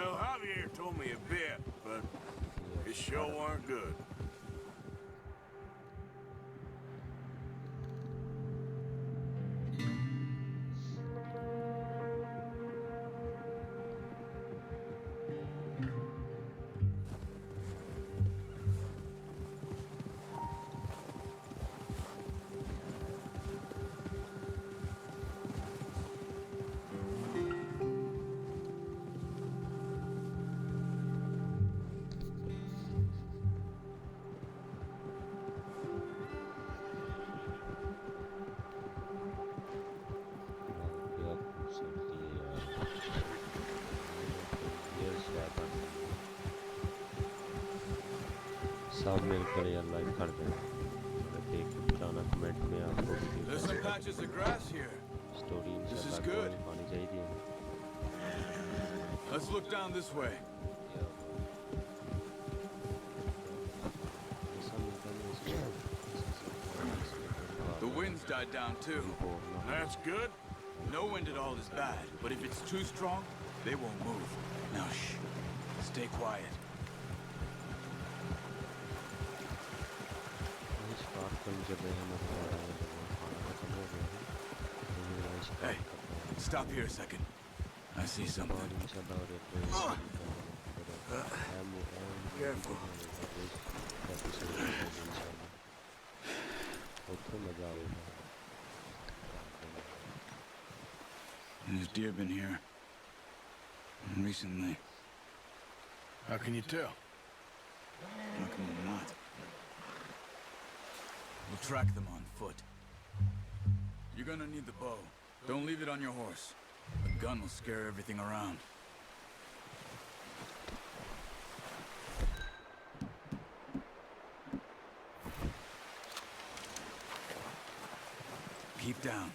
Well, Javier told me a bit, but it sure weren't good. सब मिलकर यार like कर दें देख के पुराना कमेंट में आपको There's some patches of grass here. Story This is good. पानी चाहिए Let's look down this way. The wind's died down too. That's good. No wind at all is bad, but if it's too strong, they won't move. Now shh. Stay quiet. Hey, stop here a second. I see something. Careful. There's deer been here recently. How can you tell? How can you not? We'll track them on foot. You're gonna need the bow. Don't leave it on your horse. A gun will scare everything around. Keep down.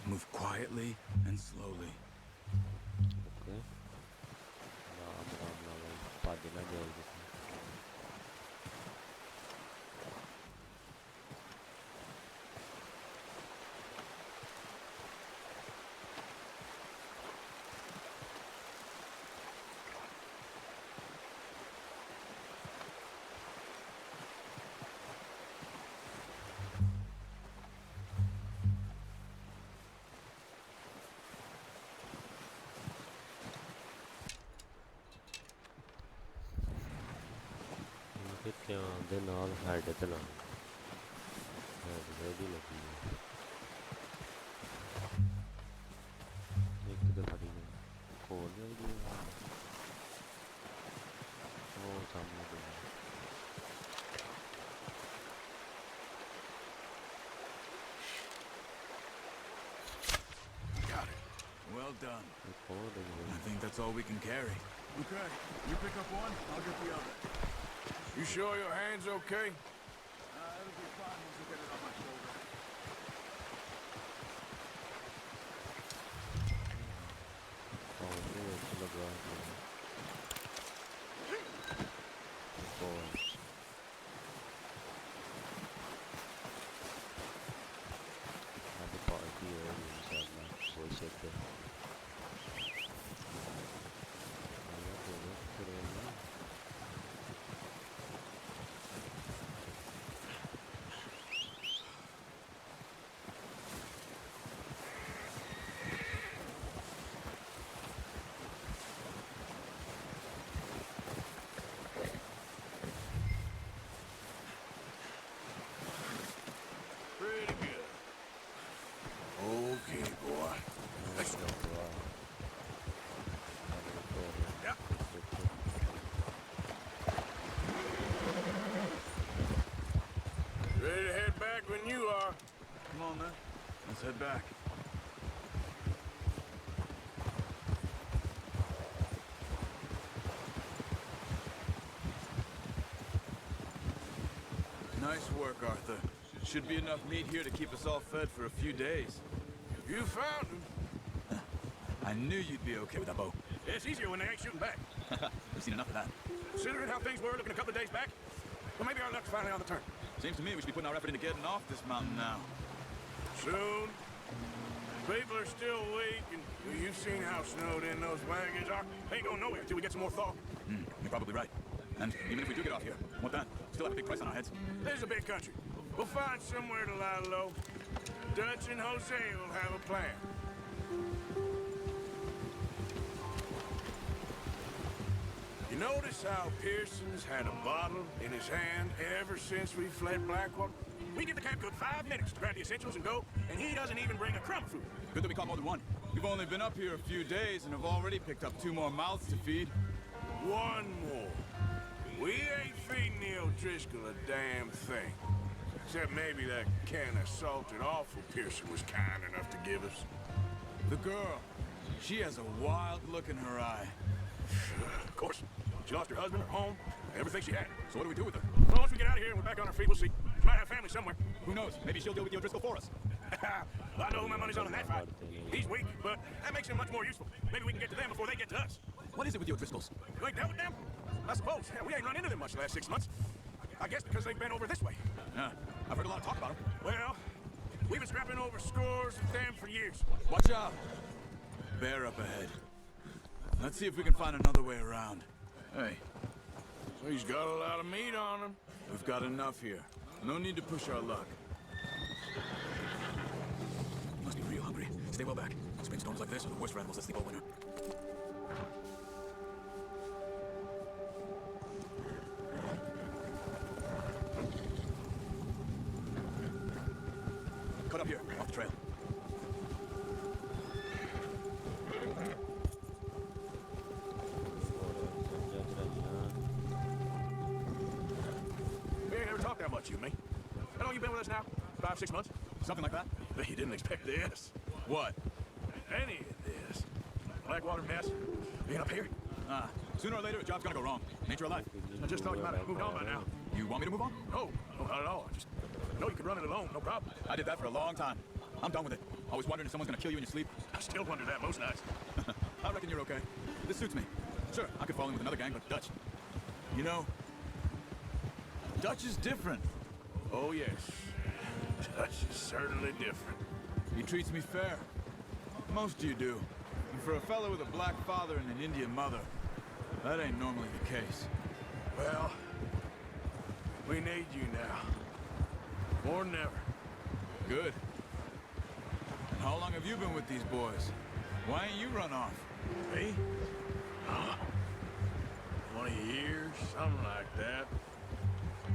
Move quietly and slowly. Okay. ਦੇ ਨਾਲ head ਤੇ ਨਾਲ head ਦੀ ਲੱਗੀ ਹੈ ਇੱਕ ਦਫਾ ਦੀ ਖੋਲ ਜਾਂਦੀ ਹੈ ਉਹ ਸਾਹਮਣੇ ਦੇ Got it. Well done. I think that's all we can carry. Okay. You pick up one, I'll get the other. You sure your hand's okay? It'll be fine once I get it on my shoulder. Oh, yeah, it's the ground. Have a party here inside my voice at the Pretty good. Okay, boy. Let's go. Yep. Ready to head back when you are. Come on, man. Let's head back. Nice work, Arthur. Should be enough meat here to keep us all fed for a few days. You found him. I knew you'd be okay with that bow. It's easier when they ain't shooting back. We've seen enough of that. Considering how things were looking a couple of days back, well, maybe our luck's finally on the turn. Seems to me we should be putting our effort into getting off this mountain now. Soon. People are still weak, and you've seen how snowed in those wagons are. They ain't going nowhere until we get some more thaw. You're probably right. And even if we do get off here, what then? Still have a big price on our heads. This is a big country. We'll find somewhere to lie low. Dutch and Jose will have a plan. You notice how Pearson's had a bottle in his hand ever since we fled Blackwater? We give the camp good 5 minutes to grab the essentials and go, and he doesn't even bring a crumb of food. Good that we caught more than one. We've only been up here a few days and have already picked up 2 more mouths to feed. One more. We ain't feeding the O'Driscoll a damn thing. Except maybe that can of salted offal Pearson was kind enough to give us. The girl, she has a wild look in her eye. Of course. She lost her husband, her home, everything she had. So what do we do with her? Well, once we get out of here and we're back on our feet, we'll see. She might have family somewhere. Who knows? Maybe she'll deal with the O'Driscoll for us. I know who my money's on in that fight. He's weak, but that makes him much more useful. Maybe we can get to them before they get to us. What is it with the O'Driscolls? You ain't dealt with them? I suppose. Yeah, we ain't run into them much the last 6 months. I guess because they've been over this way. Yeah, I've heard a lot of talk about them. Well, we've been scrapping over scores of them for years. Watch out. Bear up ahead. Let's see if we can find another way around. Hey, He's got a lot of meat on him. we've got enough here. No need to push our luck. You must be real hungry. Stay well back. Spring storms like this are the worst for animals that sleep all winter. Cut up here, off the trail. We ain't never talked that much, you and me. How long you been with us now? 5, 6 months? Something like that? Bet you didn't expect this. What? Any of this. Blackwater mess. Being up here. Sooner or later, a job's gonna go wrong. Nature of life. I just thought you might have moved on by now. You want me to move on? No, not at all. I just know you could run it alone, no problem. I did that for a long time. I'm done with it. Always wondering if someone's gonna kill you in your sleep. I still wonder that most nights. I reckon you're okay. This suits me. Sure, I could fall in with another gang, but Dutch. You know, Dutch is different. Oh, yes. Dutch is certainly different. He treats me fair. Most of you do. And for a fellow with a black father and an Indian mother, that ain't normally the case. Well, we need you now. More than ever. Good. And how long have you been with these boys? Why ain't you run off? Me? 20 years, something like that.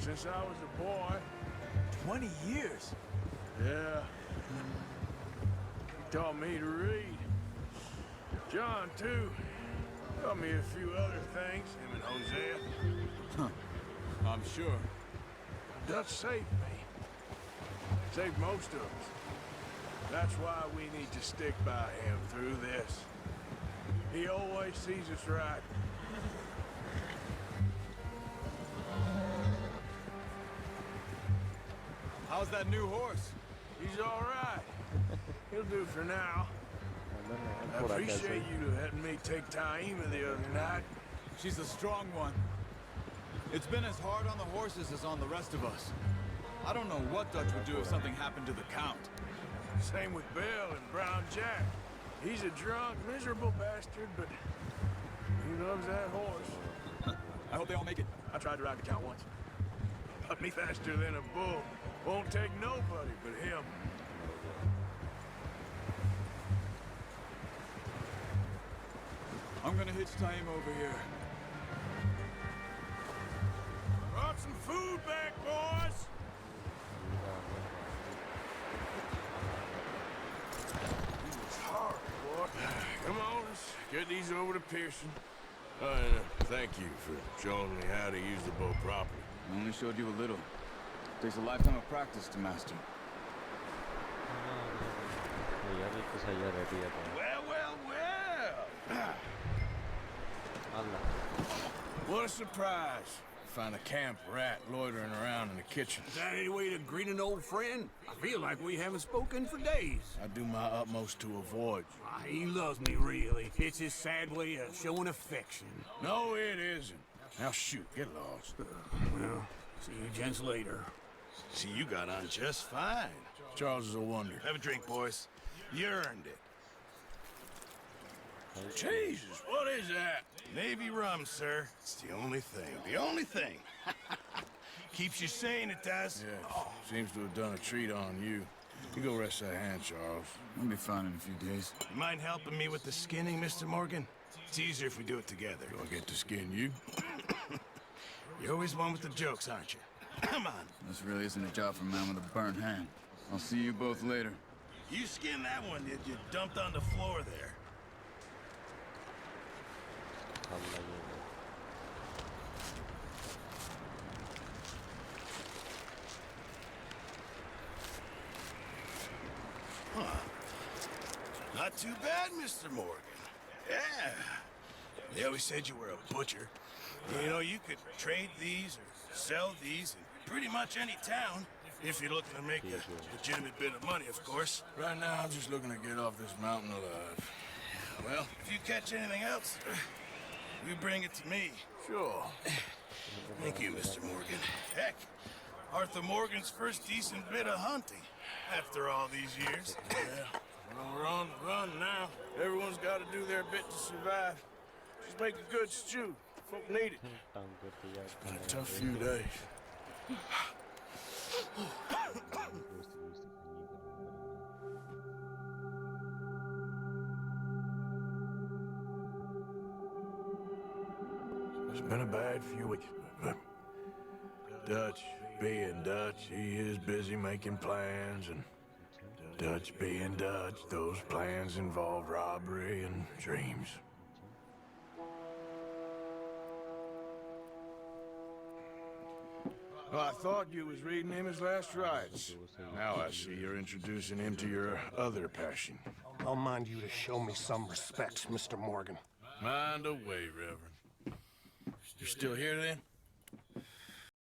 Since I was a boy. 20 years? Yeah. He taught me to read. John, too. Taught me a few other things, him and Hosea. I'm sure. Dutch saved me. Saved most of us. That's why we need to stick by him through this. He always sees us right. How's that new horse? He's all right. He'll do for now. I appreciate you letting me take Taima the other night. She's a strong one. It's been as hard on the horses as on the rest of us. I don't know what Dutch would do if something happened to the Count. Same with Bill and Brown Jack. He's a drunk, miserable bastard, but he loves that horse. I hope they all make it. I tried to ride the Count once. But me faster than a bull. Won't take nobody but him. I'm gonna hitch Taima over here. Brought some food back, boys! It's hard, boy. Come on, let's get these over to Pearson. Thank you for showing me how to use the bow properly. I only showed you a little. Takes a lifetime of practice to master. Well. What a surprise. Find a camp rat loitering around in the kitchen. Is that any way to greet an old friend? I feel like we haven't spoken for days. I do my utmost to avoid you. He loves me, really. It's his sad way of showing affection. No, it isn't. Now shoot, get lost. Well, see you gents later. See, you got on just fine. Charles is a wonder. Have a drink, boys. You earned it. Jesus, what is that? Navy rum, sir. It's the only thing. The only thing. Keeps you sane, it does. Yeah, seems to have done a treat on you. You go rest that hand, Charles. I'll be fine in a few days. You mind helping me with the skinning, Mr. Morgan? It's easier if we do it together. Do I get to skin you? You're always one with the jokes, aren't you? Come on. This really isn't a job for a man with a burnt hand. I'll see you both later. You skinned that one, did you? Dumped on the floor there. Allah ye. Not too bad, Mr. Morgan. Yeah. They always said you were a butcher. You know, you could trade these or sell these in pretty much any town. If you're looking to make a legitimate bit of money, of course. Right now, I'm just looking to get off this mountain alive. Well, if you catch anything else, you bring it to me. Sure. Thank you, Mr. Morgan. Heck, Arthur Morgan's first decent bit of hunting after all these years. Yeah. Well, we're on the run now. Everyone's got to do their bit to survive. Just make a good stew. Folk need it. टांग करते यार Been a tough few days. It's been a bad few weeks, but Dutch being Dutch, he is busy making plans, and Dutch being Dutch, those plans involve robbery and dreams. Well, I thought you was reading him his last rites. Now I see you're introducing him to your other passion. I'll mind you to show me some respect, Mr. Morgan. Mind away, Reverend. You're still here then?